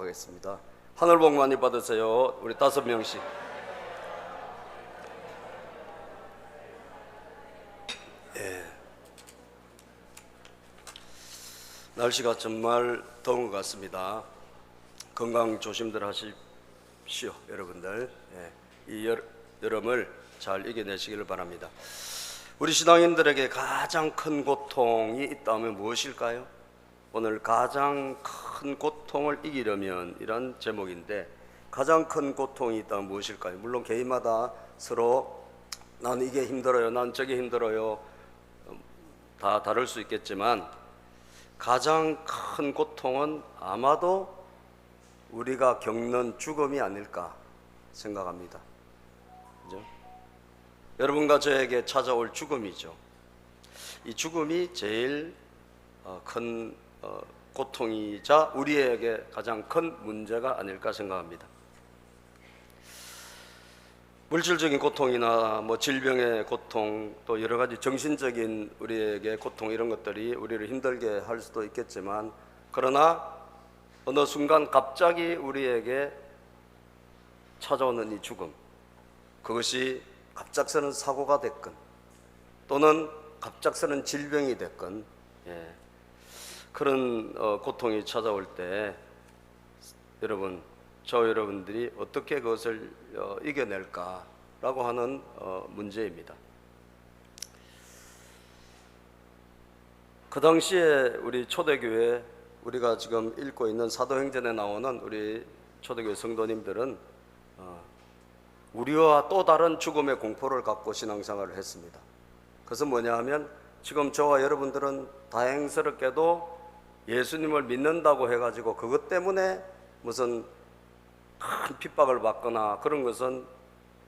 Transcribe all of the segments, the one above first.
하겠습니다. 하늘 복 많이 받으세요. 우리 5명씩. 날씨가 정말 더운 것 같습니다. 건강 조심들 하십시오, 여러분들. 이 여름을 잘 이겨내시기를 바랍니다. 우리 신앙인들에게 가장 큰 고통이 있다면 무엇일까요? 오늘 가장 큰 고통을 이기려면 이런 제목인데, 가장 큰 고통이 있다면 무엇일까요? 물론 개인마다 서로 난 이게 힘들어요, 난 저게 힘들어요, 다 다를 수 있겠지만 가장 큰 고통은 아마도 우리가 겪는 죽음이 아닐까 생각합니다. 그죠? 여러분과 저에게 찾아올 죽음이죠. 이 죽음이 제일 큰 고통이자 우리에게 가장 큰 문제가 아닐까 생각합니다. 물질적인 고통이나 질병의 고통, 또 여러 가지 정신적인 우리에게 고통, 이런 것들이 우리를 힘들게 할 수도 있겠지만, 그러나 어느 순간 갑자기 우리에게 찾아오는 이 죽음, 그것이 갑작스런 사고가 됐건 또는 갑작스런 질병이 됐건, 그런 고통이 찾아올 때 여러분, 저 여러분들이 어떻게 그것을 이겨낼까라고 하는 문제입니다. 그 당시에 우리 초대교회, 우리가 지금 읽고 있는 사도행전에 나오는 우리 초대교회 성도님들은 우리와 또 다른 죽음의 공포를 갖고 신앙생활을 했습니다. 그것은 뭐냐 하면, 지금 저와 여러분들은 다행스럽게도 예수님을 믿는다고 해가지고 그것 때문에 무슨 큰 핍박을 받거나 그런 것은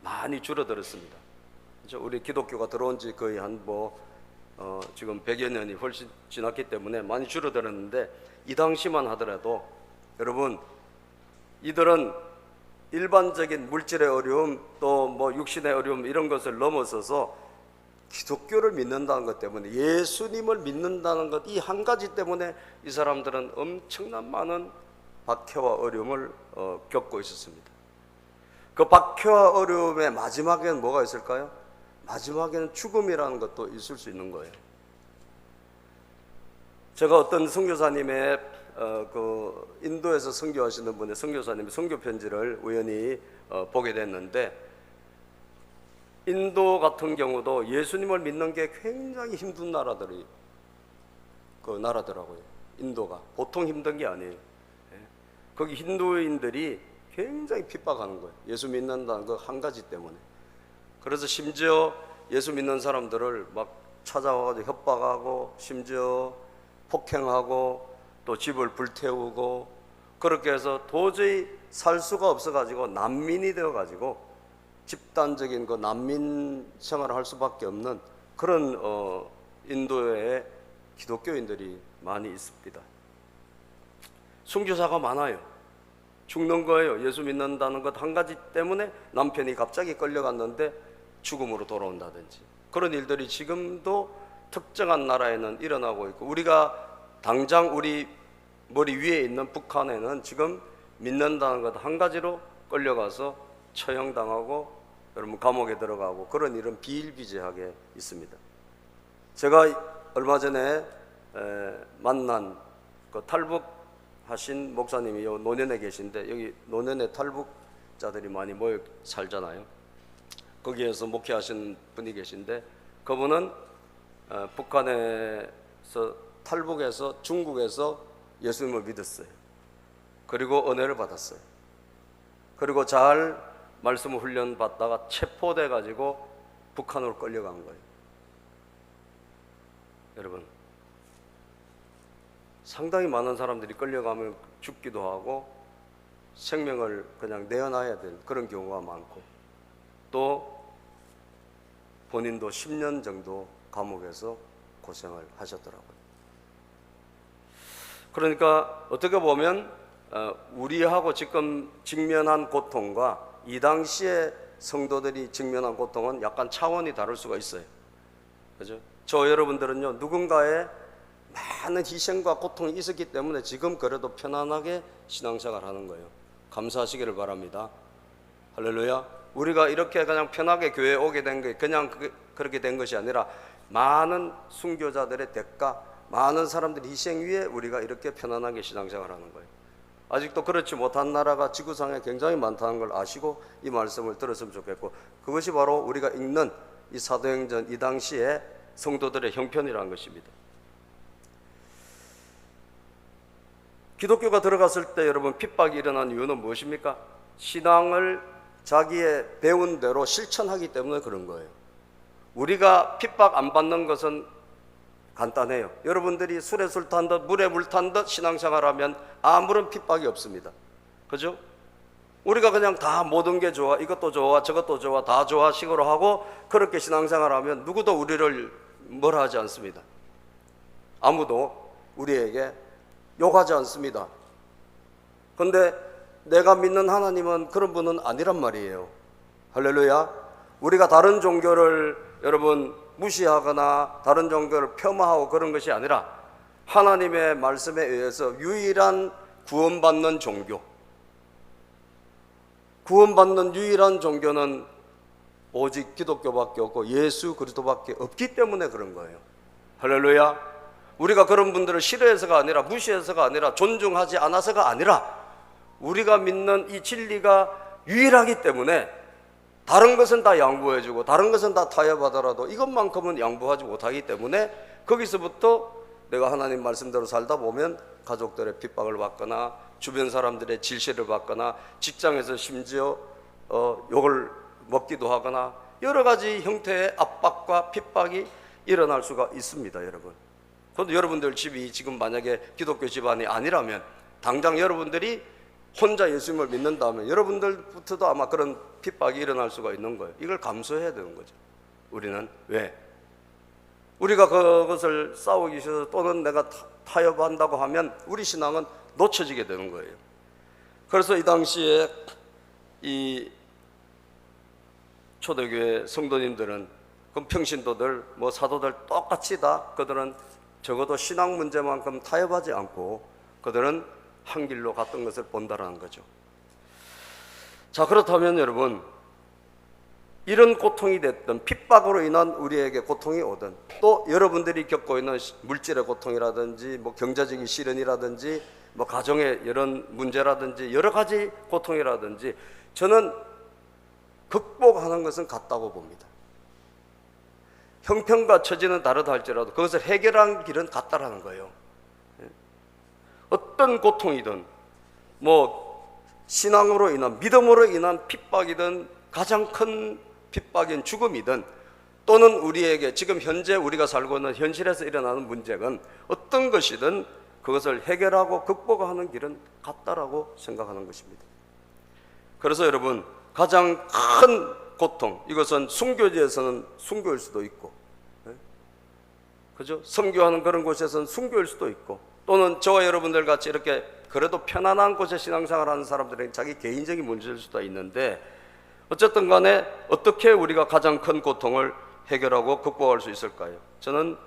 많이 줄어들었습니다. 우리 기독교가 들어온 지 거의 지금 100여 년이 훨씬 지났기 때문에 많이 줄어들었는데, 이 당시만 하더라도 여러분, 이들은 일반적인 물질의 어려움, 또 육신의 어려움, 이런 것을 넘어서서 기독교를 믿는다는 것 때문에, 예수님을 믿는다는 것, 이 한 가지 때문에 이 사람들은 엄청난 많은 박해와 어려움을 겪고 있었습니다. 그 박해와 어려움의 마지막에는 뭐가 있을까요? 마지막에는 죽음이라는 것도 있을 수 있는 거예요. 제가 어떤 선교사님의 인도에서 선교하시는 분의 선교사님의 선교 편지를 우연히 보게 됐는데, 인도 같은 경우도 예수님을 믿는 게 굉장히 힘든 나라더라고요. 인도가 보통 힘든 게 아니에요. 거기 힌두인들이 굉장히 핍박하는 거예요. 예수 믿는다는 그 한 가지 때문에. 그래서 심지어 예수 믿는 사람들을 막 찾아와가지고 협박하고, 심지어 폭행하고, 또 집을 불태우고, 그렇게 해서 도저히 살 수가 없어가지고 난민이 되어가지고 집단적인 그 난민 생활을 할 수밖에 없는 그런 인도의 기독교인들이 많이 있습니다. 순교사가 많아요. 죽는 거예요. 예수 믿는다는 것 한 가지 때문에 남편이 갑자기 끌려갔는데 죽음으로 돌아온다든지, 그런 일들이 지금도 특정한 나라에는 일어나고 있고, 우리가 당장 우리 머리 위에 있는 북한에는 지금 믿는다는 것 한 가지로 끌려가서 처형당하고 여러분 감옥에 들어가고, 그런 일은 비일비재하게 있습니다. 제가 얼마 전에 만난 그 탈북하신 목사님이 노년에 계신데, 여기 노년에 탈북자들이 많이 모여 살잖아요. 거기에서 목회하신 분이 계신데, 그분은 북한에서 탈북해서 중국에서 예수님을 믿었어요. 그리고 은혜를 받았어요. 그리고 잘 말씀을 훈련 받다가 체포돼 가지고 북한으로 끌려간 거예요. 여러분, 상당히 많은 사람들이 끌려가면 죽기도 하고 생명을 그냥 내어놔야 되는 그런 경우가 많고, 또 본인도 10년 정도 감옥에서 고생을 하셨더라고요. 그러니까 어떻게 보면 우리하고 지금 직면한 고통과 이 당시에 성도들이 직면한 고통은 약간 차원이 다를 수가 있어요. 그죠? 저 여러분들은요, 누군가의 많은 희생과 고통이 있었기 때문에 지금 그래도 편안하게 신앙생활 하는 거예요. 감사하시기를 바랍니다. 할렐루야. 우리가 이렇게 그냥 편하게 교회에 오게 된 게 그냥 그렇게 된 것이 아니라 많은 순교자들의 대가, 많은 사람들의 희생 위에 우리가 이렇게 편안하게 신앙생활 하는 거예요. 아직도 그렇지 못한 나라가 지구상에 굉장히 많다는 걸 아시고 이 말씀을 들었으면 좋겠고, 그것이 바로 우리가 읽는 이 사도행전 이 당시에 성도들의 형편이라는 것입니다. 기독교가 들어갔을 때 여러분 핍박이 일어난 이유는 무엇입니까? 신앙을 자기의 배운 대로 실천하기 때문에 그런 거예요. 우리가 핍박 안 받는 것은 간단해요. 여러분들이 술에 술 탄 듯 물에 물 탄 듯 신앙생활하면 아무런 핍박이 없습니다. 그죠? 우리가 그냥 다 모든 게 좋아, 이것도 좋아, 저것도 좋아, 다 좋아 식으로 하고 그렇게 신앙생활하면 누구도 우리를 뭐라 하지 않습니다. 아무도 우리에게 욕하지 않습니다. 그런데 내가 믿는 하나님은 그런 분은 아니란 말이에요. 할렐루야. 우리가 다른 종교를 여러분 무시하거나 다른 종교를 폄하하고 그런 것이 아니라 하나님의 말씀에 의해서 유일한 구원받는 종교, 구원받는 유일한 종교는 오직 기독교밖에 없고 예수 그리스도밖에 없기 때문에 그런 거예요. 할렐루야. 우리가 그런 분들을 싫어해서가 아니라 무시해서가 아니라 존중하지 않아서가 아니라 우리가 믿는 이 진리가 유일하기 때문에 다른 것은 다 양보해주고 다른 것은 다 타협하더라도 이것만큼은 양보하지 못하기 때문에 거기서부터 내가 하나님 말씀대로 살다 보면 가족들의 핍박을 받거나 주변 사람들의 질시를 받거나 직장에서 심지어 욕을 먹기도 하거나 여러 가지 형태의 압박과 핍박이 일어날 수가 있습니다. 여러분, 그런데 여러분들 집이 지금 만약에 기독교 집안이 아니라면 당장 여러분들이 혼자 예수님을 믿는다면 여러분들부터도 아마 그런 핍박이 일어날 수가 있는 거예요. 이걸 감수해야 되는 거죠. 우리는 왜? 우리가 그것을 싸우기 싫어서 또는 내가 타협한다고 하면 우리 신앙은 놓쳐지게 되는 거예요. 그래서 이 당시에 이 초대교회 성도님들은 그럼 평신도들 뭐 사도들 똑같이 다 그들은 적어도 신앙 문제만큼 타협하지 않고 그들은 한 길로 갔던 것을 본다라는 거죠. 자, 그렇다면 여러분, 이런 고통이 됐든 핍박으로 인한 우리에게 고통이 오든 또 여러분들이 겪고 있는 물질의 고통이라든지 뭐 경제적인 시련이라든지 뭐 가정의 이런 문제라든지 여러 가지 고통이라든지 저는 극복하는 것은 같다고 봅니다. 형편과 처지는 다르다 할지라도 그것을 해결하는 길은 같다라는 거예요. 어떤 고통이든 뭐 신앙으로 인한 믿음으로 인한 핍박이든 가장 큰 핍박인 죽음이든 또는 우리에게 지금 현재 우리가 살고 있는 현실에서 일어나는 문제는 어떤 것이든 그것을 해결하고 극복하는 길은 같다라고 생각하는 것입니다. 그래서 여러분, 가장 큰 고통, 이것은 순교지에서는 순교일 수도 있고, 그죠? 선교하는 그런 곳에서는 순교일 수도 있고, 또는 저와 여러분들 같이 이렇게 그래도 편안한 곳에 신앙생활 하는 사람들은 자기 개인적인 문제일 수도 있는데, 어쨌든 간에 어떻게 우리가 가장 큰 고통을 해결하고 극복할 수 있을까요? 저는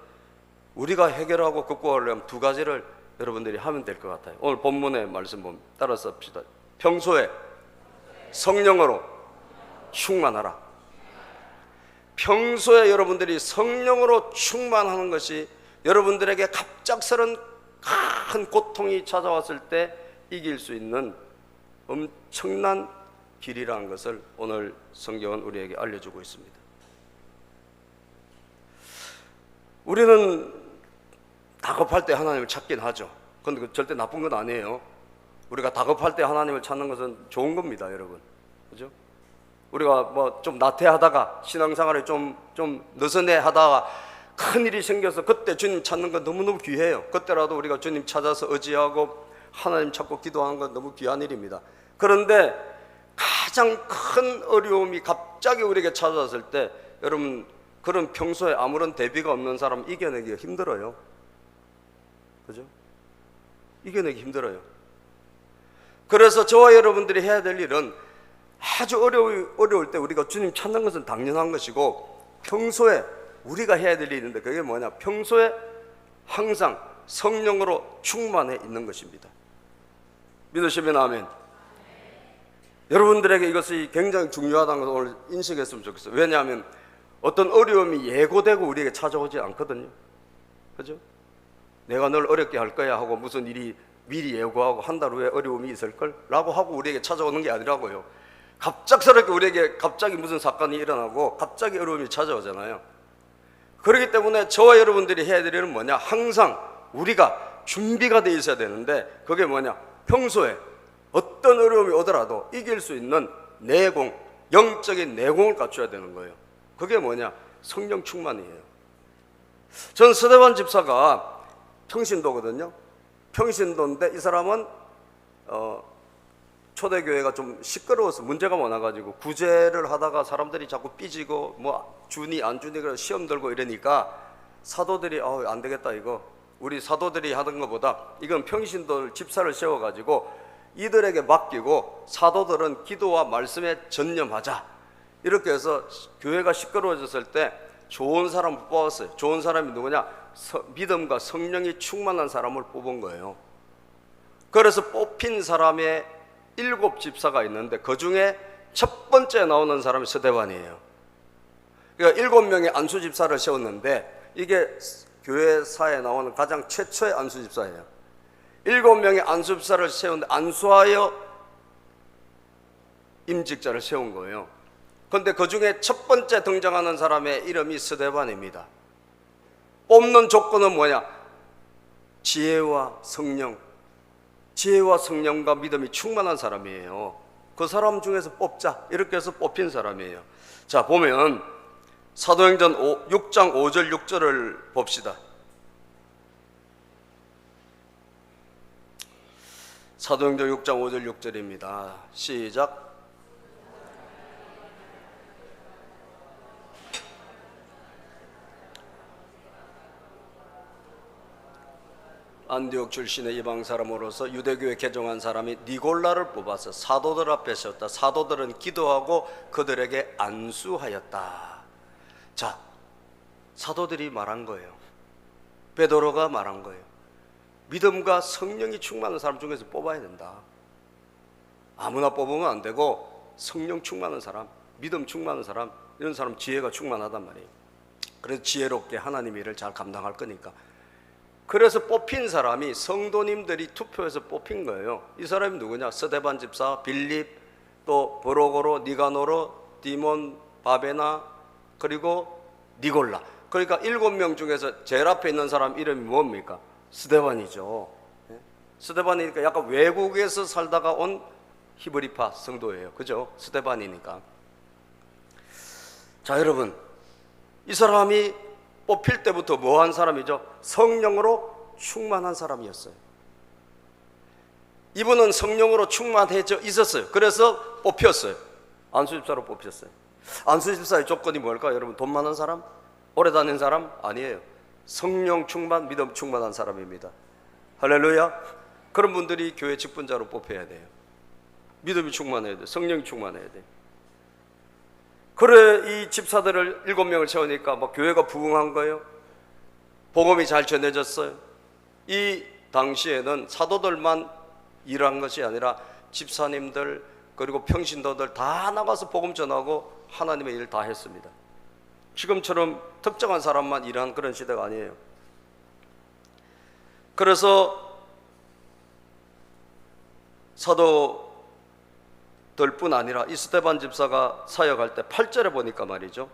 우리가 해결하고 극복하려면 두 가지를 여러분들이 하면 될 것 같아요. 오늘 본문의 말씀 보면 따라서 합시다. 평소에 성령으로 충만하라. 평소에 여러분들이 성령으로 충만하는 것이 여러분들에게 갑작스런 큰 고통이 찾아왔을 때 이길 수 있는 엄청난 길이라는 것을 오늘 성경은 우리에게 알려주고 있습니다. 우리는 다급할 때 하나님을 찾긴 하죠. 그런데 절대 나쁜 건 아니에요. 우리가 다급할 때 하나님을 찾는 것은 좋은 겁니다, 여러분. 그죠? 우리가 뭐 좀 나태하다가 신앙생활에 좀 느슨해 하다가 큰 일이 생겨서 그때 주님 찾는 건 너무너무 귀해요. 그때라도 우리가 주님 찾아서 의지하고 하나님 찾고 기도하는 건 너무 귀한 일입니다. 그런데 가장 큰 어려움이 갑자기 우리에게 찾아왔을 때 여러분, 그런 평소에 아무런 대비가 없는 사람 이겨내기가 힘들어요. 그죠? 이겨내기 힘들어요. 그래서 저와 여러분들이 해야 될 일은 아주 어려울 때 우리가 주님 찾는 것은 당연한 것이고, 평소에 우리가 해야 될 일이 있는데 그게 뭐냐? 평소에 항상 성령으로 충만해 있는 것입니다. 믿으시면 아멘. 여러분들에게 이것이 굉장히 중요하다는 것을 오늘 인식했으면 좋겠어요. 왜냐하면 어떤 어려움이 예고되고 우리에게 찾아오지 않거든요. 그죠? 내가 널 어렵게 할 거야 하고 무슨 일이 미리 예고하고 한 달 후에 어려움이 있을걸? 라고 하고 우리에게 찾아오는 게 아니라고요. 갑작스럽게 우리에게 갑자기 무슨 사건이 일어나고 갑자기 어려움이 찾아오잖아요. 그렇기 때문에 저와 여러분들이 해야 될 일은 뭐냐? 항상 우리가 준비가 돼 있어야 되는데, 그게 뭐냐? 평소에 어떤 어려움이 오더라도 이길 수 있는 내공, 영적인 내공을 갖춰야 되는 거예요. 그게 뭐냐? 성령 충만이에요. 전 스데반 집사가 평신도거든요. 평신도인데 이 사람은 초대교회가 좀 시끄러워서 문제가 많아가지고 구제를 하다가 사람들이 자꾸 삐지고 뭐 주니 안 주니 그래서 시험 들고 이러니까 사도들이 안 되겠다, 이거 우리 사도들이 하던 것보다 이건 평신도 집사를 세워가지고 이들에게 맡기고 사도들은 기도와 말씀에 전념하자, 이렇게 해서 교회가 시끄러워졌을 때 좋은 사람 뽑았어요. 좋은 사람이 누구냐? 믿음과 성령이 충만한 사람을 뽑은 거예요. 그래서 뽑힌 사람의 7 집사가 있는데 그 중에 첫 번째 나오는 사람이 스데반이에요. 그러니까 7명의 안수 집사를 세웠는데 이게 교회사에 나오는 가장 최초의 안수 집사예요. 7명의 안수 집사를 세웠는데 안수하여 임직자를 세운 거예요. 그런데 그 중에 첫 번째 등장하는 사람의 이름이 스데반입니다. 뽑는 조건은 뭐냐? 지혜와 성령, 지혜와 성령과 믿음이 충만한 사람이에요. 그 사람 중에서 뽑자, 이렇게 해서 뽑힌 사람이에요. 자, 보면 사도행전 6장 5절 6절을 봅시다. 사도행전 6장 5절 6절입니다. 시작. 안디옥 출신의 이방 사람으로서 유대교에 개종한 사람이 니골라를 뽑아서 사도들 앞에 세웠다. 사도들은 기도하고 그들에게 안수하였다. 자, 사도들이 말한 거예요. 베드로가 말한 거예요. 믿음과 성령이 충만한 사람 중에서 뽑아야 된다. 아무나 뽑으면 안 되고 성령 충만한 사람, 믿음 충만한 사람, 이런 사람 지혜가 충만하단 말이에요. 그래서 지혜롭게 하나님 일을 잘 감당할 거니까. 그래서 뽑힌 사람이 성도님들이 투표해서 뽑힌 거예요. 이 사람이 누구냐? 스데반 집사, 빌립, 또 브로고로, 니가노로, 디몬, 바베나, 그리고 니골라. 그러니까 7명 중에서 제일 앞에 있는 사람 이름이 뭡니까? 스데반이죠. 스데반이니까 약간 외국에서 살다가 온 히브리파 성도예요. 그죠? 스데반이니까. 자, 여러분, 이 사람이 뽑힐 때부터 뭐한 사람이죠? 성령으로 충만한 사람이었어요. 이분은 성령으로 충만해져 있었어요. 그래서 뽑혔어요. 안수집사로 뽑혔어요. 안수집사의 조건이 뭘까요? 여러분, 돈 많은 사람? 오래 다닌 사람? 아니에요. 성령 충만, 믿음 충만한 사람입니다. 할렐루야. 그런 분들이 교회 직분자로 뽑혀야 돼요. 믿음이 충만해야 돼요. 성령이 충만해야 돼요. 그래, 이 집사들을 7명을 세우니까 막 교회가 부흥한 거예요. 복음이 잘 전해졌어요. 이 당시에는 사도들만 일한 것이 아니라 집사님들 그리고 평신도들 다 나가서 복음 전하고 하나님의 일을 다 했습니다. 지금처럼 특정한 사람만 일하는 그런 시대가 아니에요. 그래서 사도들뿐 아니라 이 스데반 집사가 사역할 때 8절에 보니까 말이죠.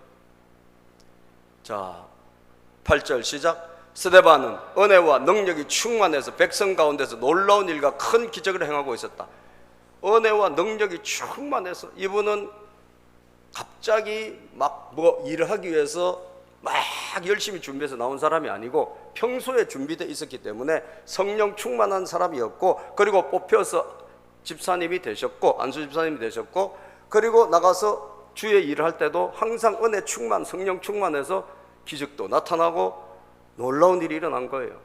자, 8절 시작. 스데반은 은혜와 능력이 충만해서 백성 가운데서 놀라운 일과 큰 기적을 행하고 있었다. 은혜와 능력이 충만해서 이분은 갑자기 막 뭐 일을 하기 위해서 막 열심히 준비해서 나온 사람이 아니고 평소에 준비되어 있었기 때문에 성령 충만한 사람이었고, 그리고 뽑혀서 집사님이 되셨고, 안수 집사님이 되셨고, 그리고 나가서 주의 일을 할 때도 항상 은혜 충만, 성령 충만해서 기적도 나타나고 놀라운 일이 일어난 거예요.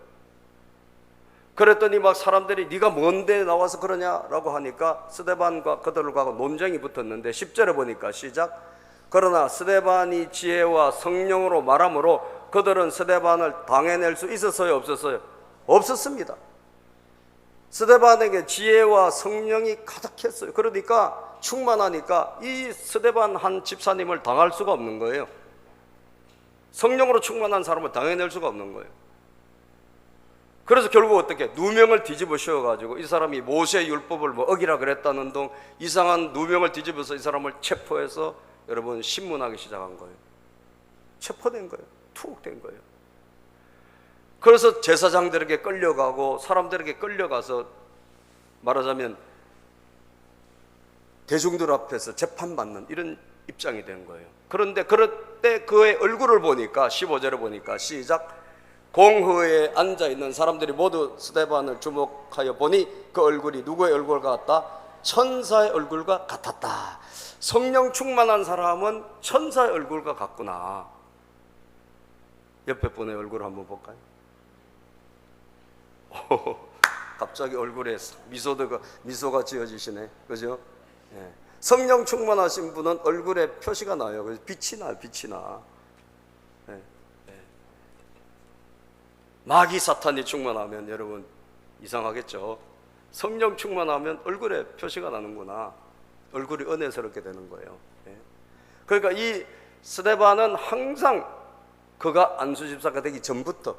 그랬더니 막 사람들이 네가 뭔데 나와서 그러냐라고 하니까 스데반과 그들과 논쟁이 붙었는데 10절에 보니까 시작. 그러나 스데반이 지혜와 성령으로 말하므로 그들은 스데반을 당해낼 수 있었어요, 없었어요? 없었습니다. 스데반에게 지혜와 성령이 가득했어요. 그러니까 충만하니까 이 스데반 한 집사님을 당할 수가 없는 거예요. 성령으로 충만한 사람을 당해낼 수가 없는 거예요. 그래서 결국 어떻게 누명을 뒤집어 씌워가지고 이 사람이 모세 율법을 뭐 어기라 그랬다는 등 이상한 누명을 뒤집어서 이 사람을 체포해서 여러분 신문하기 시작한 거예요. 체포된 거예요. 투옥된 거예요. 그래서 제사장들에게 끌려가고 사람들에게 끌려가서 말하자면 대중들 앞에서 재판받는 이런 입장이 된 거예요. 그런데 그럴 때 그의 얼굴을 보니까 15절에 보니까 시작, 공회에 앉아있는 사람들이 모두 스데반을 주목하여 보니 그 얼굴이 누구의 얼굴 같다? 천사의 얼굴과 같았다. 성령 충만한 사람은 천사의 얼굴과 같구나. 옆에 분의 얼굴을 한번 볼까요? 갑자기 얼굴에 미소가 지어지시네. 그죠? 예. 성령 충만하신 분은 얼굴에 표시가 나요. 그래서 빛이 나요. 빛이 나. 예. 예. 마귀 사탄이 충만하면 여러분 이상하겠죠? 성령 충만하면 얼굴에 표시가 나는구나. 얼굴이 은혜스럽게 되는 거예요. 예. 그러니까 이 스데반은 항상 그가 안수집사가 되기 전부터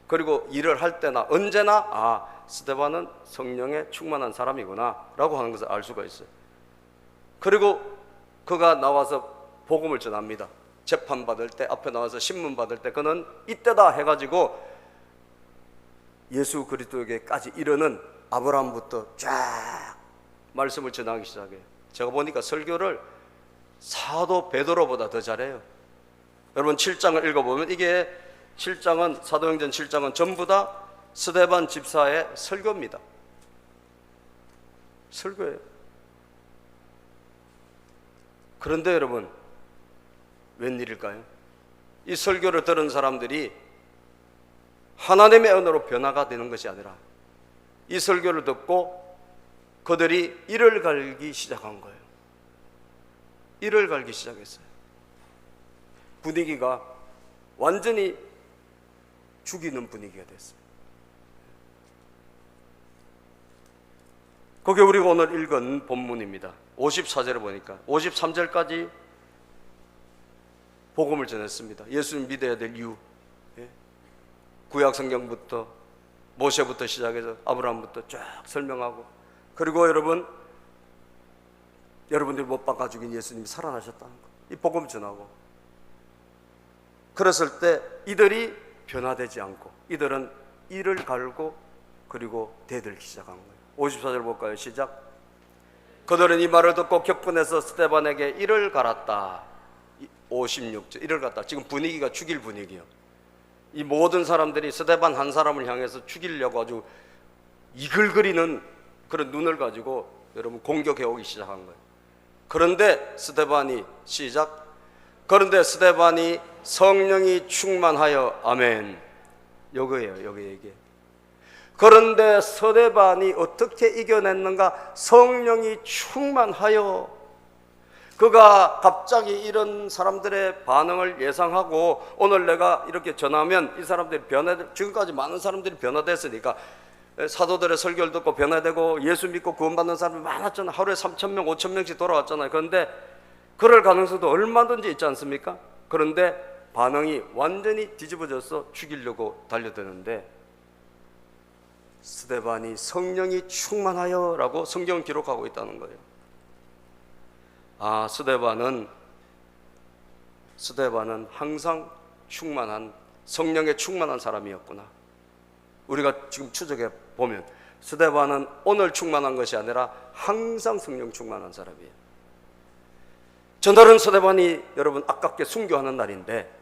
그리고 일을 할 때나 언제나 스데반은 성령에 충만한 사람이구나 라고 하는 것을 알 수가 있어요. 그리고 그가 나와서 복음을 전합니다. 재판받을 때, 앞에 나와서 신문 받을 때 그는 이때다 해가지고 예수 그리스도에게까지 이르는 아브라함부터 쫙 말씀을 전하기 시작해요. 제가 보니까 설교를 사도 베드로보다 더 잘해요. 여러분 7장을 읽어보면 이게 7장은 사도행전 7장은 전부 다 스데반 집사의 설교입니다. 설교예요. 그런데 여러분 웬일일까요? 이 설교를 들은 사람들이 하나님의 은혜로 변화가 되는 것이 아니라 이 설교를 듣고 그들이 이를 갈기 시작한 거예요. 이를 갈기 시작했어요. 분위기가 완전히 죽이는 분위기가 됐어요. 그게 우리가 오늘 읽은 본문입니다. 54절에 보니까 53절까지 복음을 전했습니다. 예수님 믿어야 될 이유, 구약 성경부터 모세부터 시작해서 아브라함부터 쫙 설명하고, 그리고 여러분들이 못 박아 죽인 예수님이 살아나셨다는 거, 이 복음 전하고, 그랬을 때 이들이 변화되지 않고 이들은 이를 갈고 그리고 대들기 시작한 거예요. 54절 볼까요? 시작. 그들은 이 말을 듣고 격분해서 스데반에게 이를 갈았다. 56절 이를 갈았다. 지금 분위기가 죽일 분위기예요. 이 모든 사람들이 스데반 한 사람을 향해서 죽이려고 아주 이글거리는 그런 눈을 가지고 여러분 공격해 오기 시작한 거예요. 그런데 스데반이 시작. 그런데 스데반이 성령이 충만하여, 아멘. 요거예요. 여기 얘기. 그런데 스데반이 어떻게 이겨냈는가? 성령이 충만하여. 그가 갑자기 이런 사람들의 반응을 예상하고 오늘 내가 이렇게 전하면 이 사람들이 지금까지 많은 사람들이 변화됐으니까 사도들의 설교를 듣고 변화되고 예수 믿고 구원받는 사람이 많았잖아요. 하루에 3,000명, 5,000명씩 돌아왔잖아요. 그런데 그럴 가능성도 얼마든지 있지 않습니까? 그런데 반응이 완전히 뒤집어져서 죽이려고 달려드는데 스데반이 성령이 충만하여 라고 성경은 기록하고 있다는 거예요. 스데반은 항상 충만한, 성령에 충만한 사람이었구나. 우리가 지금 추적해 보면 스데반은 오늘 충만한 것이 아니라 항상 성령 충만한 사람이에요. 전날은 스데반이 여러분 아깝게 순교하는 날인데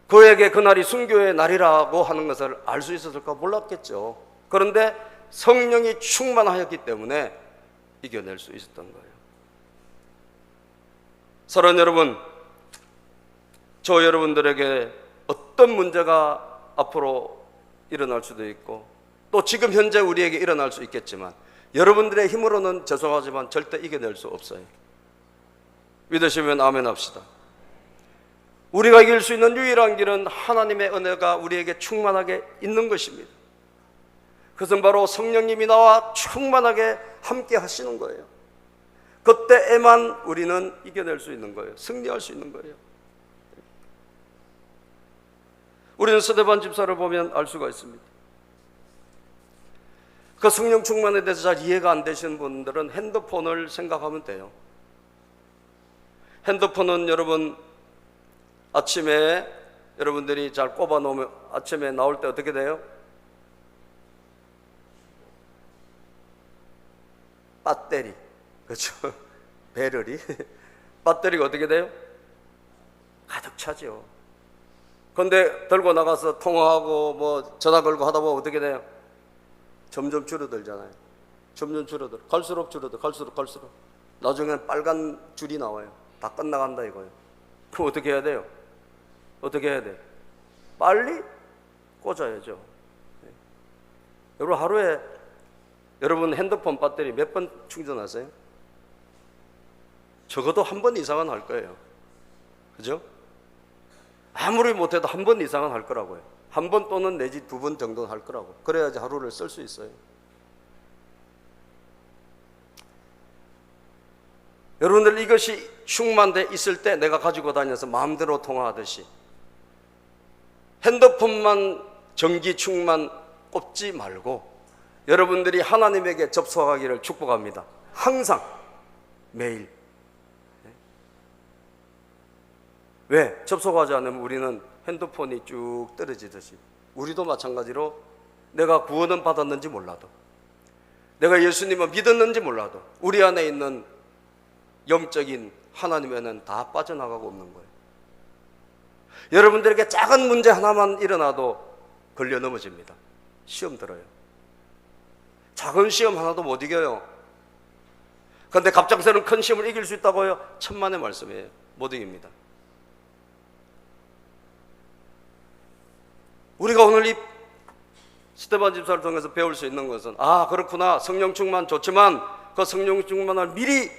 그에게 그날이 순교의 날이라고 하는 것을 알 수 있었을까? 몰랐겠죠. 그런데 성령이 충만하였기 때문에 이겨낼 수 있었던 거예요. 사랑하는 여러분, 저 여러분들에게 어떤 문제가 앞으로 일어날 수도 있고 또 지금 현재 우리에게 일어날 수 있겠지만 여러분들의 힘으로는 죄송하지만 절대 이겨낼 수 없어요. 믿으시면 아멘 합시다. 우리가 이길 수 있는 유일한 길은 하나님의 은혜가 우리에게 충만하게 있는 것입니다. 그것은 바로 성령님이 나와 충만하게 함께 하시는 거예요. 그때에만 우리는 이겨낼 수 있는 거예요. 승리할 수 있는 거예요. 우리는 스데반 집사를 보면 알 수가 있습니다. 그 성령 충만에 대해서 잘 이해가 안 되시는 분들은 핸드폰을 생각하면 돼요. 핸드폰은 여러분 아침에 여러분들이 잘 꼽아 놓으면 아침에 나올 때 어떻게 돼요? 배터리, 그렇죠? 배터리. 배터리가 어떻게 돼요? 가득 차죠. 그런데 들고 나가서 통화하고 뭐 전화 걸고 하다 보면 어떻게 돼요? 점점 줄어들잖아요. 점점 줄어들어. 갈수록 갈수록. 나중에는 빨간 줄이 나와요. 다 끝나간다 이거예요. 그럼 어떻게 해야 돼요? 어떻게 해야 돼? 빨리 꽂아야죠. 네. 여러분 하루에 여러분 핸드폰 배터리 몇 번 충전하세요? 적어도 한 번 이상은 할 거예요. 그죠? 아무리 못해도 한 번 이상은 할 거라고요. 한 번 또는 내지 두 번 정도는 할 거라고. 그래야지 하루를 쓸 수 있어요. 여러분들 이것이 충만돼 있을 때 내가 가지고 다녀서 마음대로 통화하듯이 핸드폰만 전기 충만 꼽지 말고 여러분들이 하나님에게 접속하기를 축복합니다. 항상 매일. 왜? 접속하지 않으면 우리는 핸드폰이 쭉 떨어지듯이 우리도 마찬가지로 내가 구원은 받았는지 몰라도 내가 예수님을 믿었는지 몰라도 우리 안에 있는 영적인 하나님에는 다 빠져나가고 없는 거예요. 여러분들에게 작은 문제 하나만 일어나도 걸려 넘어집니다. 시험 들어요. 작은 시험 하나도 못 이겨요. 그런데 갑작스러운 큰 시험을 이길 수 있다고요? 천만의 말씀이에요. 못 이깁니다. 우리가 오늘 이 스데반 집사를 통해서 배울 수 있는 것은 아 그렇구나 성령 충만 좋지만 그 성령 충만을 미리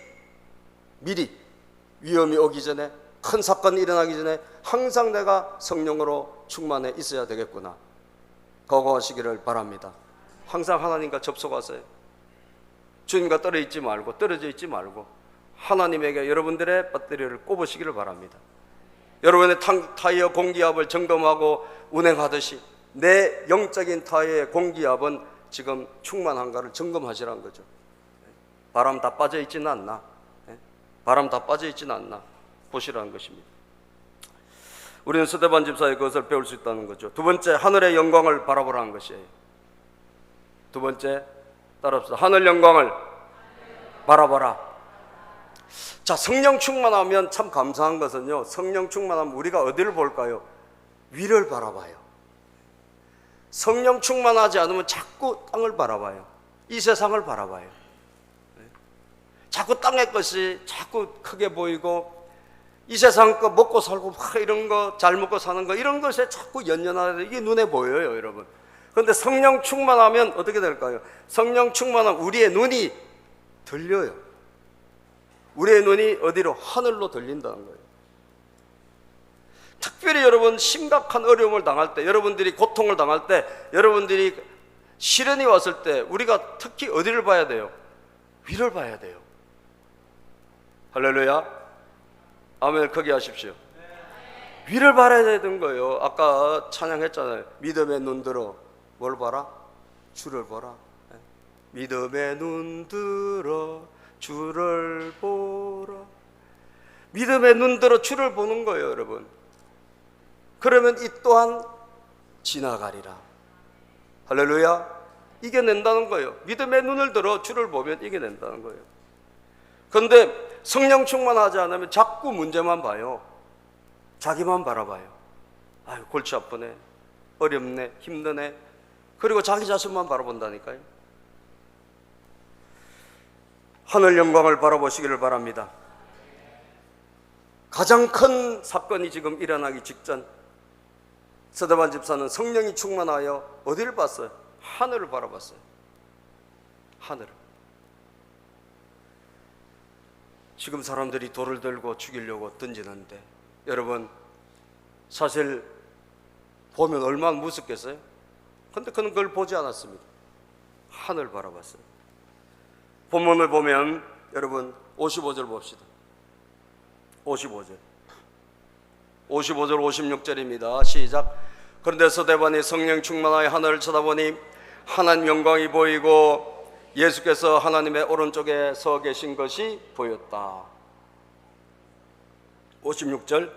위험이 오기 전에 큰 사건이 일어나기 전에 항상 내가 성령으로 충만해 있어야 되겠구나. 그거 하시기를 바랍니다. 항상 하나님과 접속하세요. 주님과 떨어져 있지 말고 하나님에게 여러분들의 배터리를 꼽으시기를 바랍니다. 여러분의 타이어 공기압을 점검하고 운행하듯이 내 영적인 타이어의 공기압은 지금 충만한가를 점검하시라는 거죠. 바람 다 빠져 있지는 않나? 바람 다 빠져 있지는 않나? 보시라는 것입니다. 우리는 스데반 집사의 그것을 배울 수 있다는 거죠. 두 번째, 하늘의 영광을 바라보라는 것이에요. 두 번째, 따라합시다. 하늘 영광을 바라봐라. 자, 성령 충만하면 참 감사한 것은요, 성령 충만하면 우리가 어디를 볼까요? 위를 바라봐요. 성령 충만하지 않으면 자꾸 땅을 바라봐요. 이 세상을 바라봐요. 자꾸 땅의 것이 자꾸 크게 보이고 이 세상 거 먹고 살고 막 이런 거 잘 먹고 사는 거 이런 것에 자꾸 연연하게 이게 눈에 보여요, 여러분. 그런데 성령 충만하면 어떻게 될까요? 성령 충만하면 우리의 눈이 들려요. 우리의 눈이 어디로? 하늘로 들린다는 거예요. 특별히 여러분 심각한 어려움을 당할 때, 여러분들이 고통을 당할 때, 여러분들이 시련이 왔을 때 우리가 특히 어디를 봐야 돼요? 위를 봐야 돼요. 할렐루야. 아멘. 크게 하십시오. 위를 바라야 되는 거예요. 아까 찬양했잖아요. 믿음의 눈 들어 뭘 봐라? 주를 보라. 믿음의 눈 들어 주를 보라. 믿음의 눈 들어 주를 보는 거예요, 여러분. 그러면 이 또한 지나가리라. 할렐루야. 이겨낸다는 거예요. 믿음의 눈을 들어 주를 보면 이겨낸다는 거예요. 그런데 성령 충만하지 않으면 자꾸 문제만 봐요. 자기만 바라봐요. 아유, 골치 아프네, 어렵네, 힘드네. 그리고 자기 자신만 바라본다니까요. 하늘 영광을 바라보시기를 바랍니다. 가장 큰 사건이 지금 일어나기 직전 스데반 집사는 성령이 충만하여 어디를 봤어요? 하늘을 바라봤어요. 하늘을. 지금 사람들이 돌을 들고 죽이려고 던지는데 여러분 사실 보면 얼마나 무섭겠어요? 근데 그는 그걸 보지 않았습니다. 하늘 바라봤어요. 본문을 보면 여러분 55절 봅시다. 55절 56절입니다. 시작. 그런데 서대반이 성령 충만하여 하늘을 쳐다보니 하나님 영광이 보이고 예수께서 하나님의 오른쪽에 서 계신 것이 보였다. 56절.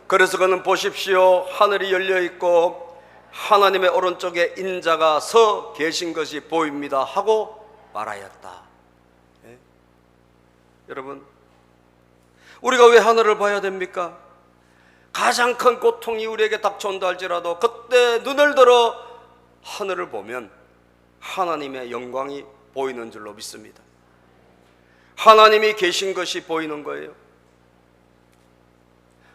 그래서 그는 보십시오, 하늘이 열려 있고 하나님의 오른쪽에 인자가 서 계신 것이 보입니다 하고 말하였다. 예? 여러분, 우리가 왜 하늘을 봐야 됩니까? 가장 큰 고통이 우리에게 닥쳐온다 할지라도 그때 눈을 들어 하늘을 보면 하나님의 영광이 보이는 줄로 믿습니다. 하나님이 계신 것이 보이는 거예요.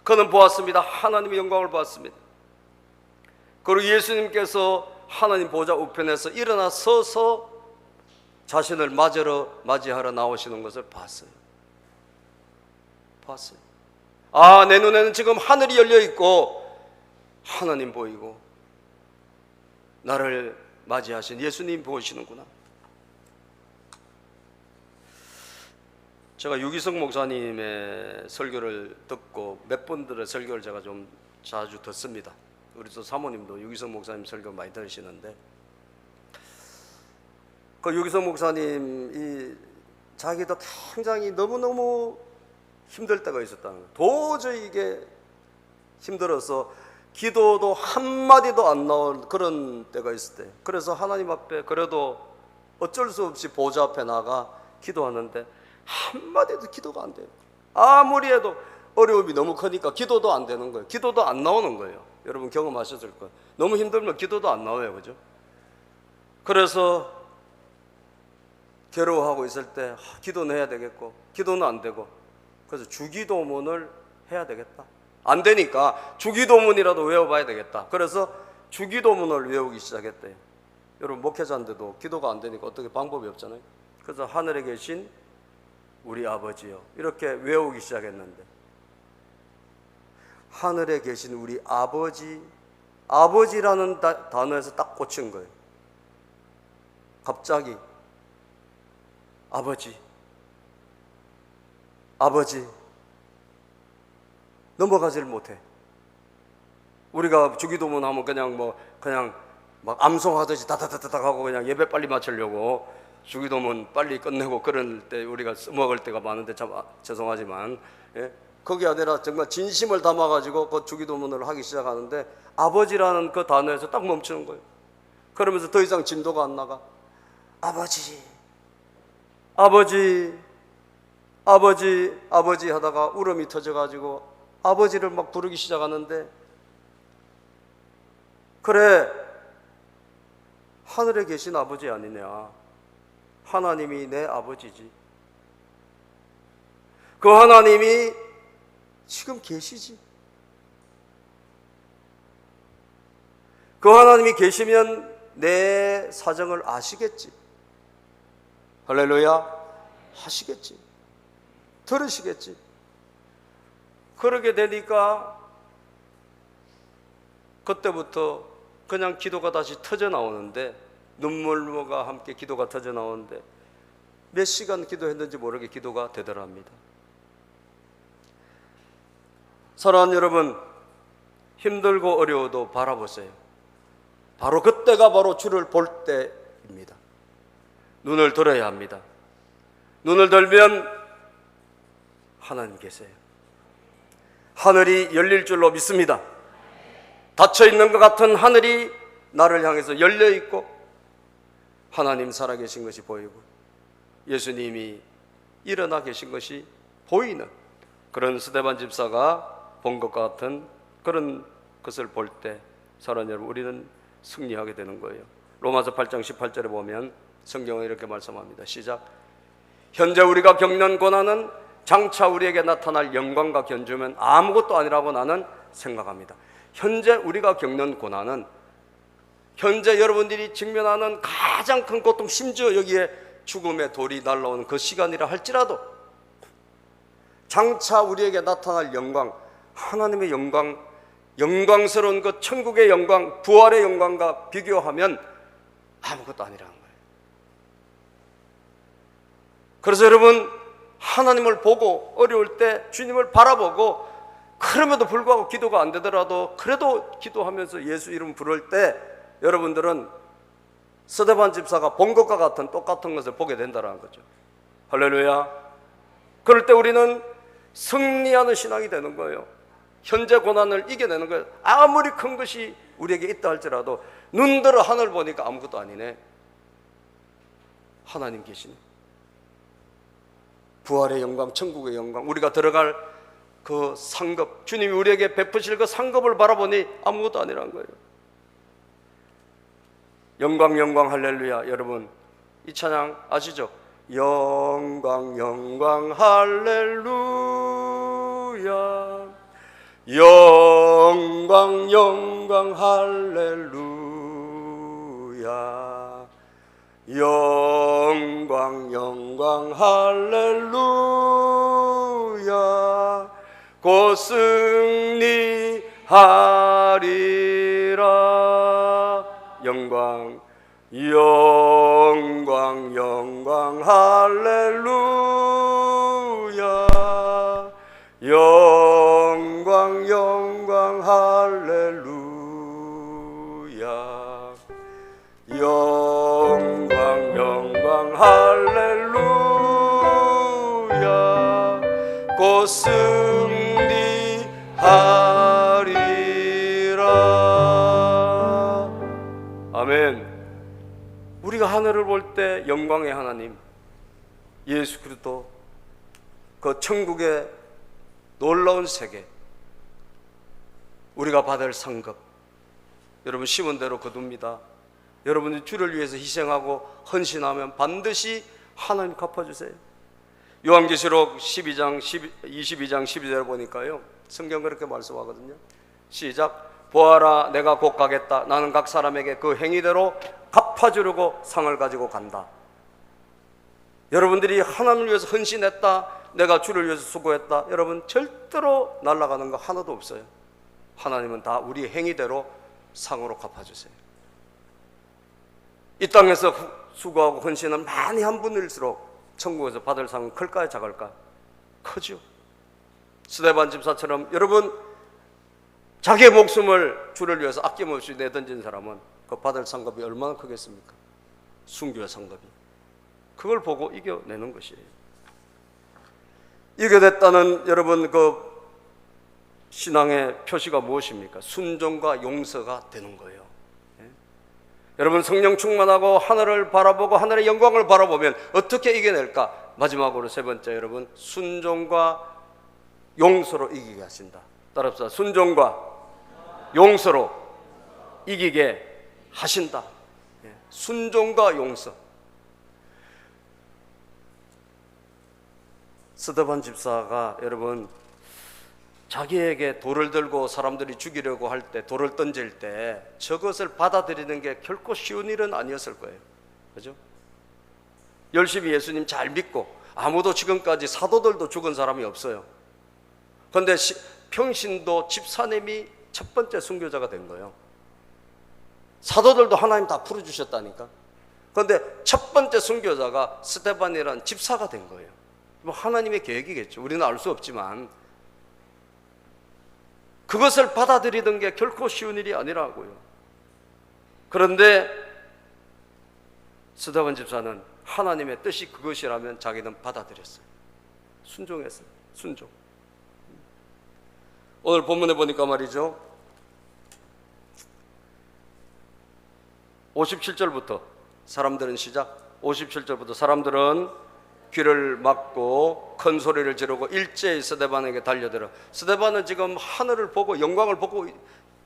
그는 보았습니다. 하나님의 영광을 보았습니다. 그리고 예수님께서 하나님 보좌 우편에서 일어나 서서 자신을 맞이하러 나오시는 것을 봤어요. 내 눈에는 지금 하늘이 열려 있고 하나님 보이고 나를 맞이하신 예수님 보이시는구나. 제가 유기성 목사님의 설교를 듣고 몇 분들의 설교를 제가 좀 자주 듣습니다. 우리 또 사모님도 유기성 목사님 설교 많이 들으시는데, 그 유기성 목사님이 자기도 굉장히 너무너무 힘들 때가 있었다는 거예요. 도저히 이게 힘들어서 기도도 한마디도 안 나올 그런 때가 있을 때, 그래서 하나님 앞에 그래도 어쩔 수 없이 보좌 앞에 나가 기도하는데 한마디도 기도가 안 돼요. 아무리 해도 어려움이 너무 크니까 기도도 안 되는 거예요. 기도도 안 나오는 거예요. 여러분 경험하셨을 거예요. 너무 힘들면 기도도 안 나와요. 그죠? 그래서 괴로워하고 있을 때 기도는 해야 되겠고 기도는 안 되고, 그래서 주기도문을 해야 되겠다. 안 되니까 주기도문이라도 외워봐야 되겠다. 그래서 주기도문을 외우기 시작했대요. 여러분 목회자인데도 기도가 안 되니까 어떻게 방법이 없잖아요. 그래서 하늘에 계신 우리 아버지요 이렇게 외우기 시작했는데, 하늘에 계신 우리 아버지, 아버지라는 단어에서 딱 꽂힌 거예요. 갑자기 아버지 넘어가지를 못해. 우리가 주기도문 하면 그냥 막 암송하듯이 다다다닥 하고 그냥 예배 빨리 마치려고 주기도문 빨리 끝내고 그럴 때 우리가 써먹을 때가 많은데 참 죄송하지만, 예? 그게 아니라 정말 진심을 담아가지고 그 주기도문을 하기 시작하는데 아버지라는 그 단어에서 딱 멈추는 거예요. 그러면서 더 이상 진도가 안 나가. 아버지 하다가 울음이 터져가지고 아버지를 막 부르기 시작하는데, 그래 하늘에 계신 아버지 아니냐, 하나님이 내 아버지지. 그 하나님이 지금 계시지. 그 하나님이 계시면 내 사정을 아시겠지. 할렐루야. 하시겠지. 들으시겠지. 그러게 되니까 그때부터 그냥 기도가 다시 터져 나오는데, 눈물과 함께 기도가 터져 나오는데 몇 시간 기도했는지 모르게 기도가 되더랍니다. 사랑하는 여러분, 힘들고 어려워도 바라보세요. 바로 그때가 바로 주를 볼 때입니다. 눈을 들어야 합니다. 눈을 들면 하나님 계세요. 하늘이 열릴 줄로 믿습니다. 닫혀있는 것 같은 하늘이 나를 향해서 열려있고 하나님 살아계신 것이 보이고 예수님이 일어나 계신 것이 보이는 그런 스데반 집사가 본 것 같은 그런 것을 볼 때, 사랑하는 여러분, 우리는 승리하게 되는 거예요. 로마서 8장 18절에 보면 성경은 이렇게 말씀합니다. 시작. 현재 우리가 겪는 고난은 장차 우리에게 나타날 영광과 견주면 아무것도 아니라고 나는 생각합니다. 현재 우리가 겪는 고난은, 현재 여러분들이 직면하는 가장 큰 고통, 심지어 여기에 죽음의 돌이 날라오는 그 시간이라 할지라도 장차 우리에게 나타날 영광, 하나님의 영광, 영광스러운 그 천국의 영광, 부활의 영광과 비교하면 아무것도 아니라는 거예요. 그래서 여러분, 하나님을 보고 어려울 때 주님을 바라보고, 그럼에도 불구하고 기도가 안 되더라도 그래도 기도하면서 예수 이름 부를 때 여러분들은 스데반 집사가 본 것과 같은 똑같은 것을 보게 된다는 거죠. 할렐루야. 그럴 때 우리는 승리하는 신앙이 되는 거예요. 현재 고난을 이겨내는 거예요. 아무리 큰 것이 우리에게 있다 할지라도 눈들어 하늘 보니까 아무것도 아니네. 하나님 계시네. 부활의 영광, 천국의 영광, 우리가 들어갈 그 상급, 주님이 우리에게 베푸실 그 상급을 바라보니 아무것도 아니라는 거예요. 영광 영광 할렐루야. 여러분, 이 찬양 아시죠? 영광 영광 할렐루야, 영광 영광 할렐루야, 영광 영광 할렐루야, 곧 승리하리라. 영광 영광 영광 할렐루야, 영광 영광 할렐루야, 영광 영광 할렐루야, 곧 승리하리라. 아멘. 우리가 하늘을 볼 때 영광의 하나님 예수 그리스도, 그 천국의 놀라운 세계, 우리가 받을 상급, 여러분 심은 대로 거둡니다. 여러분이 주를 위해서 희생하고 헌신하면 반드시 하나님 갚아주세요. 요한계시록 22장 12절을 보니까요, 성경 그렇게 말씀하거든요. 시작. 보아라, 내가 곧 가겠다. 나는 각 사람에게 그 행위대로 갚아주려고 상을 가지고 간다. 여러분들이 하나님을 위해서 헌신했다, 내가 주를 위해서 수고했다, 여러분 절대로 날아가는 거 하나도 없어요. 하나님은 다 우리 행위대로 상으로 갚아주세요. 이 땅에서 수고하고 헌신은 많이 한 분일수록 천국에서 받을 상은 클까요, 작을까? 크죠. 스데반 집사처럼 여러분, 자기의 목숨을 주를 위해서 아낌없이 내던진 사람은 그 받을 상급이 얼마나 크겠습니까? 순교의 상급이. 그걸 보고 이겨내는 것이에요. 이겨냈다는 여러분 그 신앙의 표시가 무엇입니까? 순종과 용서가 되는 거예요. 예? 여러분, 성령 충만하고 하늘을 바라보고 하늘의 영광을 바라보면 어떻게 이겨낼까? 마지막으로 세 번째, 여러분, 순종과 용서로 이기게 하신다. 따라합시다. 순종과 용서로 이기게 하신다. 예. 순종과 용서. 스데반 집사가 여러분 자기에게 돌을 들고 사람들이 죽이려고 할 때, 돌을 던질 때 저것을 받아들이는 게 결코 쉬운 일은 아니었을 거예요. 그죠? 열심히 예수님 잘 믿고, 아무도 지금까지 사도들도 죽은 사람이 없어요. 그런데 평신도 집사님이 첫 번째 순교자가 된 거예요. 사도들도 하나님 다 풀어주셨다니까. 그런데 첫 번째 순교자가 스데반이라는 집사가 된 거예요. 뭐 하나님의 계획이겠죠. 우리는 알 수 없지만 그것을 받아들이는 게 결코 쉬운 일이 아니라고요. 그런데 스데반 집사는 하나님의 뜻이 그것이라면 자기는 받아들였어요. 순종했어요. 순종. 오늘 본문에 보니까 말이죠, 57절부터 사람들은 시작. 57절부터 사람들은 귀를 막고 큰 소리를 지르고 일제히 스데반에게 달려들어. 스데반은 지금 하늘을 보고 영광을 보고,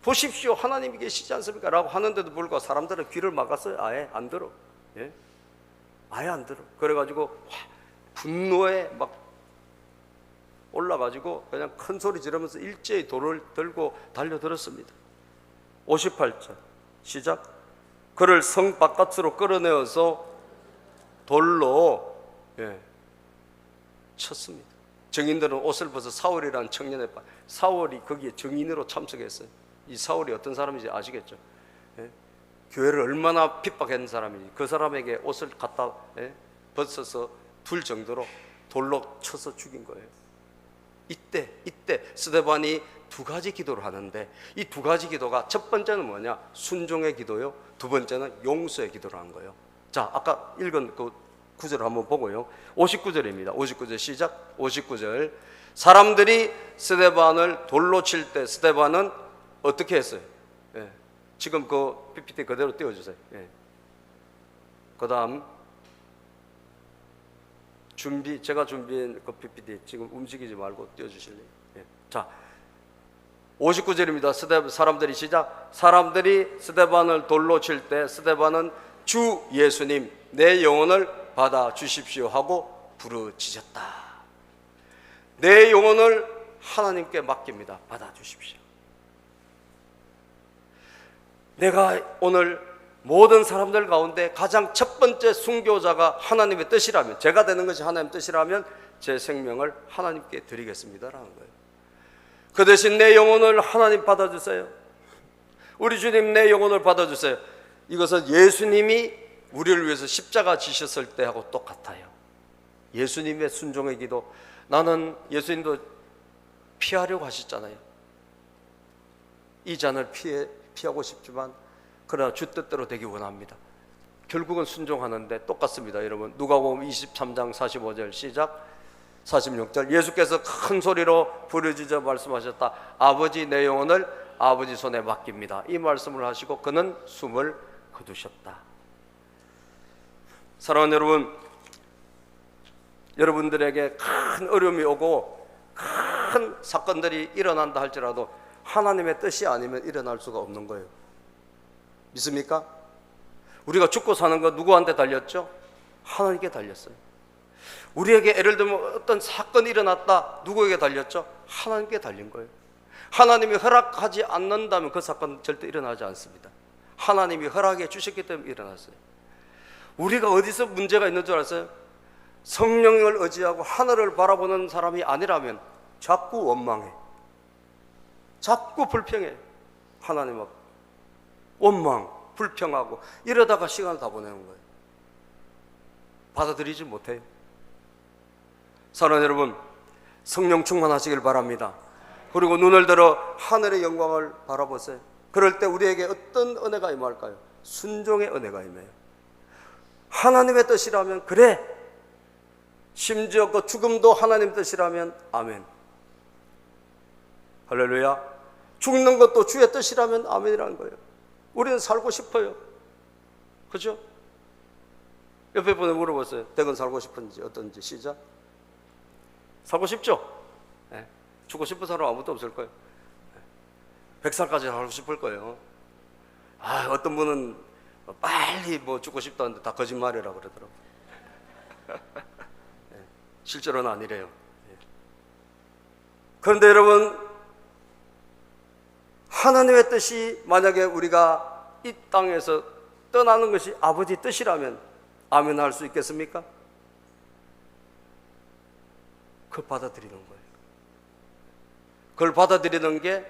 보십시오, 하나님이 계시지 않습니까? 라고 하는데도 불구하고 사람들은 귀를 막았어요. 아예 안 들어. 예? 아예 안 들어. 그래가지고 분노에 막 올라가지고 그냥 큰 소리 지르면서 일제히 돌을 들고 달려들었습니다. 58절 시작. 그를 성 바깥으로 끌어내어서 돌로 쳤습니다. 정인들은 옷을 벗어 사울이라는 청년의 사울이 거기에 정인으로 참석했어요. 이 사울이 어떤 사람인지 아시겠죠? 교회를 얼마나 핍박한 사람이니 그 사람에게 옷을 갖다 벗어서 둘 정도로 돌로 쳐서 죽인 거예요. 이때 스데반이 두 가지 기도를 하는데 이 두 가지 기도가 첫 번째는 뭐냐? 순종의 기도요. 두 번째는 용서의 기도를 한 거예요. 자, 아까 읽은 그 구절을 한번 보고요. 59절입니다. 59절 시작. 59절. 사람들이 스데반을 돌로 칠 때 스데반은 어떻게 했어요? 지금 그 PPT 그대로 띄워주세요. 그 다음 제가 준비한 그 PPT 지금 움직이지 말고 띄워주실래요? 자, 59절입니다. 사람들이 시작. 사람들이 스데반을 돌로 칠 때 스데반은 주 예수님 내 영혼을 받아 주십시오 하고 부르짖었다. 내 영혼을 하나님께 맡깁니다. 받아 주십시오. 내가 오늘 모든 사람들 가운데 가장 첫 번째 순교자가 하나님의 뜻이라면, 제가 되는 것이 하나님의 뜻이라면 제 생명을 하나님께 드리겠습니다라는 거예요. 그 대신 내 영혼을 하나님 받아주세요. 우리 주님 내 영혼을 받아주세요. 이것은 예수님이 우리를 위해서 십자가 지셨을 때하고 똑같아요. 예수님의 순종의 기도. 나는 예수님도 피하려고 하셨잖아요. 이 잔을 피하고 싶지만 그러나 주 뜻대로 되기 원합니다. 결국은 순종하는데 똑같습니다. 여러분 누가복음 23장 45절 시작. 46절 예수께서 큰 소리로 부르짖어 말씀하셨다. 아버지 내 영혼을 아버지 손에 맡깁니다. 이 말씀을 하시고 그는 숨을 거두셨다. 사랑하는 여러분, 여러분들에게 큰 어려움이 오고 큰 사건들이 일어난다 할지라도 하나님의 뜻이 아니면 일어날 수가 없는 거예요. 믿습니까? 우리가 죽고 사는 거 누구한테 달렸죠? 하나님께 달렸어요. 우리에게 예를 들면 어떤 사건이 일어났다. 누구에게 달렸죠? 하나님께 달린 거예요. 하나님이 허락하지 않는다면 그 사건은 절대 일어나지 않습니다. 하나님이 허락해 주셨기 때문에 일어났어요. 우리가 어디서 문제가 있는 줄 알았어요? 성령을 의지하고 하늘을 바라보는 사람이 아니라면 자꾸 원망해, 자꾸 불평해. 하나님 앞 원망, 불평하고 이러다가 시간을 다 보내는 거예요. 받아들이지 못해요. 사랑하는 여러분, 성령 충만하시길 바랍니다. 그리고 눈을 들어 하늘의 영광을 바라보세요. 그럴 때 우리에게 어떤 은혜가 임할까요? 순종의 은혜가 임해요. 하나님의 뜻이라면 그래, 심지어 그 죽음도 하나님 뜻이라면 아멘. 할렐루야. 죽는 것도 주의 뜻이라면 아멘이라는 거예요. 우리는 살고 싶어요. 그죠? 옆에 분에 물어봤어요. 댁은 살고 싶은지 어떤지. 시작. 살고 싶죠? 네. 죽고 싶은 사람 아무도 없을 거예요. 100살까지 살고 싶을 거예요. 어떤 분은 빨리 죽고 싶다는데 다 거짓말이라고 그러더라고요. 네. 실제로는 아니래요. 네. 그런데 여러분, 하나님의 뜻이 만약에 우리가 이 땅에서 떠나는 것이 아버지 뜻이라면 아멘 할 수 있겠습니까? 그걸 받아들이는 거예요. 그걸 받아들이는 게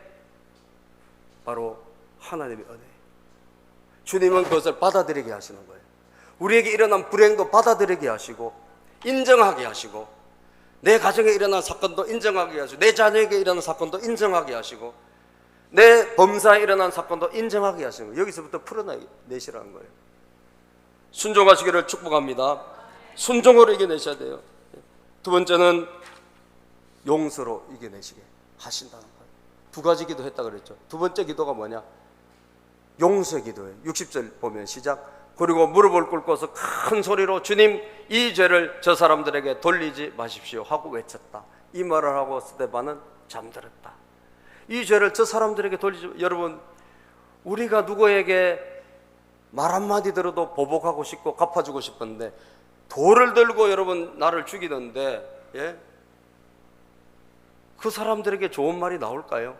바로 하나님의 은혜예요. 주님은 그것을 받아들이게 하시는 거예요. 우리에게 일어난 불행도 받아들이게 하시고 인정하게 하시고 내 가정에 일어난 사건도 인정하게 하시고 내 자녀에게 일어난 사건도 인정하게 하시고 내 범사에 일어난 사건도 인정하게 하시는 거예요. 여기서부터 풀어내시라는 거예요. 순종하시기를 축복합니다. 순종으로 이겨내셔야 돼요. 두 번째는 용서로 이겨내시게 하신다는 거예요. 두 가지 기도했다 그랬죠. 두 번째 기도가 뭐냐? 용서의 기도예요. 60절 보면 시작. 그리고 무릎을 꿇고서 큰 소리로 주님 이 죄를 저 사람들에게 돌리지 마십시오 하고 외쳤다. 이 말을 하고 스데반은 잠들었다. 이 죄를 저 사람들에게 돌리지. 여러분, 우리가 누구에게 말 한마디 들어도 보복하고 싶고 갚아주고 싶은데 돌을 들고 여러분 나를 죽이는데 그 사람들에게 좋은 말이 나올까요?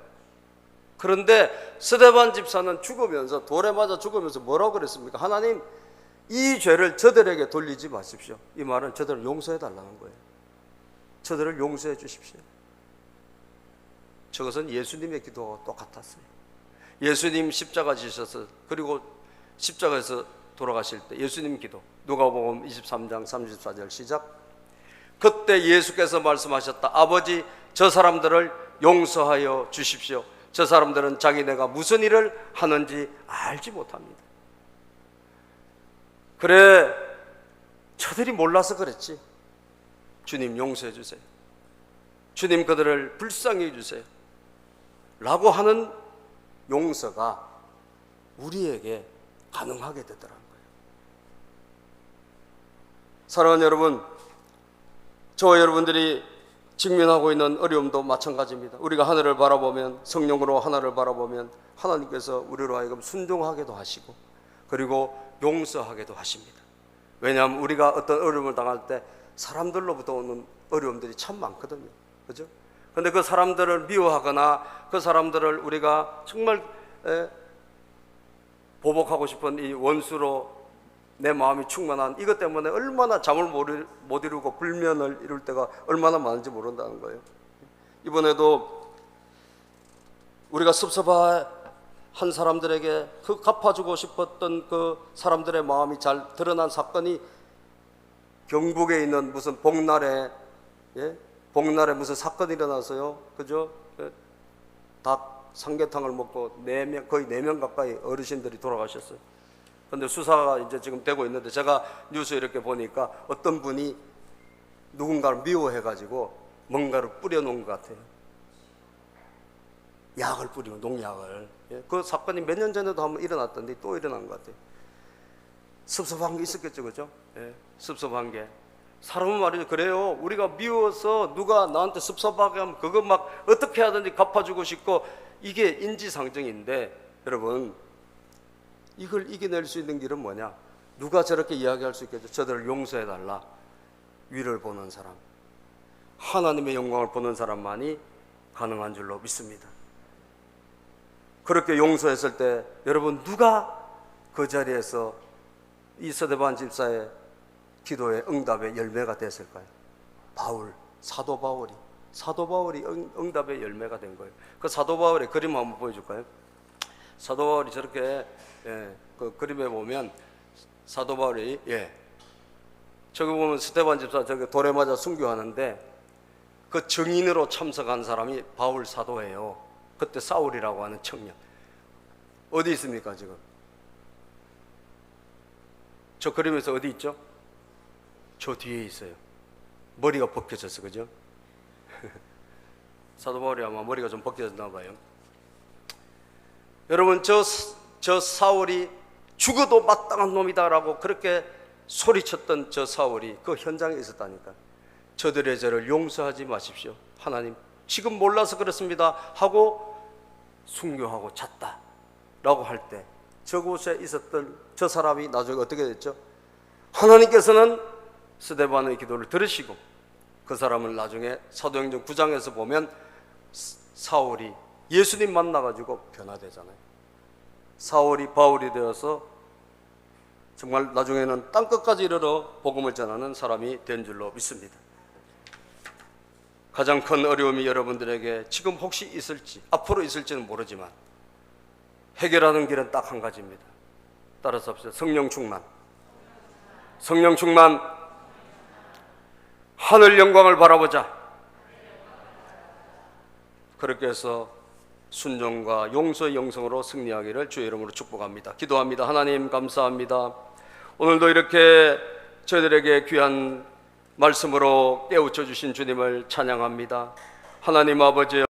그런데 스데반 집사는 죽으면서 돌에 맞아 죽으면서 뭐라고 그랬습니까? 하나님 이 죄를 저들에게 돌리지 마십시오. 이 말은 저들을 용서해 달라는 거예요. 저들을 용서해 주십시오. 저것은 예수님의 기도와 똑같았어요. 예수님 십자가 지셔서 그리고 십자가에서 돌아가실 때 예수님 기도, 누가복음 23장 34절 시작. 그때 예수께서 말씀하셨다. 아버지, 저 사람들을 용서하여 주십시오. 저 사람들은 자기네가 무슨 일을 하는지 알지 못합니다. 그래, 저들이 몰라서 그랬지. 주님 용서해 주세요. 주님 그들을 불쌍히 해 주세요. 라고 하는 용서가 우리에게 가능하게 되더라는 거예요. 사랑하는 여러분, 저와 여러분들이 직면하고 있는 어려움도 마찬가지입니다. 우리가 하늘을 바라보면, 성령으로 하나를 바라보면 하나님께서 우리로 하여금 순종하게도 하시고 그리고 용서하게도 하십니다. 왜냐하면 우리가 어떤 어려움을 당할 때 사람들로부터 오는 어려움들이 참 많거든요. 그죠? 그런데 그 사람들을 미워하거나 그 사람들을 우리가 정말 보복하고 싶은 이 원수로 내 마음이 충만한 이것 때문에 얼마나 잠을 못 이루고 불면을 이룰 때가 얼마나 많은지 모른다는 거예요. 이번에도 우리가 섭섭한 사람들에게 그 갚아주고 싶었던 그 사람들의 마음이 잘 드러난 사건이 경북에 있는 무슨 복날에 무슨 사건이 일어나서요. 그죠? 닭 삼계탕을 먹고 거의 4명 가까이 어르신들이 돌아가셨어요. 그런데 수사가 이제 지금 되고 있는데 제가 뉴스 이렇게 보니까 어떤 분이 누군가를 미워해가지고 뭔가를 뿌려놓은 것 같아요. 약을 뿌리고 농약을. 그 사건이 몇 년 전에도 한번 일어났던데 또 일어난 것 같아요. 섭섭한 게 있었겠죠, 그죠? 섭섭한 게. 사람은 말이죠. 그래요. 우리가 미워서 누가 나한테 섭섭하게 하면 그거 막 어떻게 하든지 갚아주고 싶고 이게 인지상정인데 여러분, 이걸 이겨낼 수 있는 길은 뭐냐? 누가 저렇게 이야기할 수 있겠죠? 저들을 용서해달라. 위를 보는 사람, 하나님의 영광을 보는 사람만이 가능한 줄로 믿습니다. 그렇게 용서했을 때 여러분, 누가 그 자리에서 이 스데반 집사의 기도의 응답의 열매가 됐을까요? 사도 바울이 응답의 열매가 된 거예요. 그 사도 바울의 그림 한번 보여줄까요? 사도 바울이 저렇게 그 그림에 보면 사도 바울이 저기 보면 스데반 집사 저기 돌에 맞아 순교하는데 그 증인으로 참석한 사람이 바울 사도예요. 그때 사울이라고 하는 청년 어디 있습니까 지금? 저 그림에서 어디 있죠? 저 뒤에 있어요. 머리가 벗겨졌어, 그죠? 사도 바울이 아마 머리가 좀 벗겨졌나 봐요. 여러분, 저 사울이 죽어도 마땅한 놈이다라고 그렇게 소리쳤던 저 사울이 그 현장에 있었다니까. 저들의 죄를 용서하지 마십시오. 하나님, 지금 몰라서 그렇습니다 하고 순교하고 잤다라고 할 때 저곳에 있었던 저 사람이 나중에 어떻게 됐죠? 하나님께서는 스데반의 기도를 들으시고 그 사람을 나중에 사도행전 9장에서 보면 사울이 예수님 만나가지고 변화되잖아요. 사울이 바울이 되어서 정말 나중에는 땅끝까지 이르러 복음을 전하는 사람이 된 줄로 믿습니다. 가장 큰 어려움이 여러분들에게 지금 혹시 있을지 앞으로 있을지는 모르지만 해결하는 길은 딱 한 가지입니다. 따라서 합시다. 성령 충만. 하늘 영광을 바라보자. 그렇게 해서 순종과 용서의 영성으로 승리하기를 주의 이름으로 축복합니다. 기도합니다. 하나님 감사합니다. 오늘도 이렇게 저희들에게 귀한 말씀으로 깨우쳐 주신 주님을 찬양합니다. 하나님 아버지,